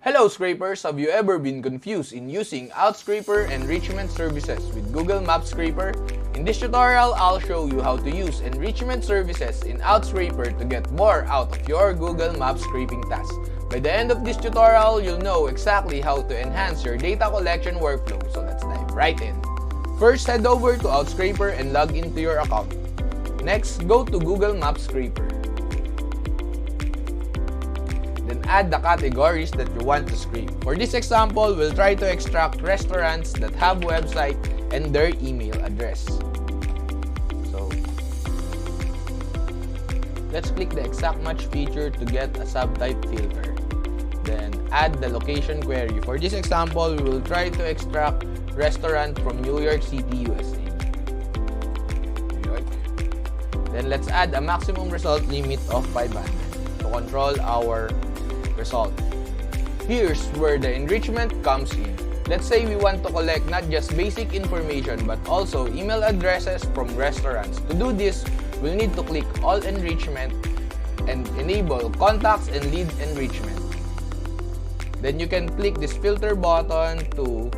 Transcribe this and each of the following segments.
Hello scrapers! Have you ever been confused in using Outscraper enrichment services with Google Maps Scraper? In this tutorial, I'll show you how to use enrichment services in Outscraper to get more out of your Google Maps scraping task. By the end of this tutorial, you'll know exactly how to enhance your data collection workflow, so let's dive right in. First, head over to Outscraper and log into your account. Next, go to Google Maps Scraper. Then add the categories that you want to scrape. For this example, we'll try to extract restaurants that have website and their email address. So, let's click the exact match feature to get a subtype filter. Then add the location query. For this example, we will try to extract restaurant from New York City, USA. Then let's add a maximum result limit of 500 to control our result. Here's where the enrichment comes in. Let's say we want to collect not just basic information but also email addresses from restaurants. To do this, we'll need to click All Enrichment and enable Contacts and Leads Enrichment. Then you can click this filter button to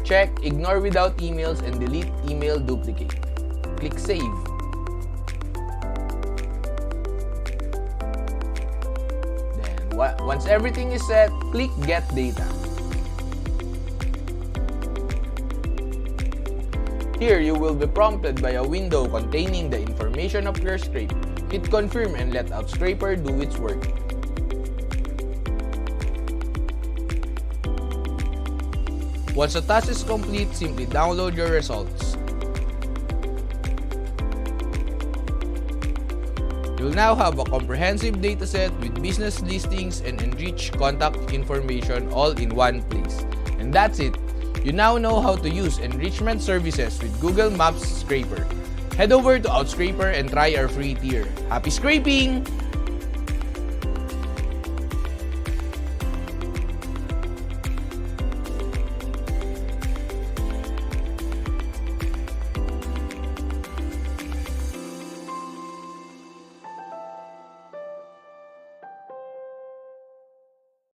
check Ignore without emails and delete email duplicate. Click Save. Once everything is set, click Get Data. Here, you will be prompted by a window containing the information of your scrape. Hit Confirm and let Outscraper do its work. Once the task is complete, simply download your results. You'll now have a comprehensive dataset with business listings and enriched contact information all in one place. And that's it! You now know how to use enrichment services with Google Maps Scraper. Head over to Outscraper and try our free tier. Happy scraping!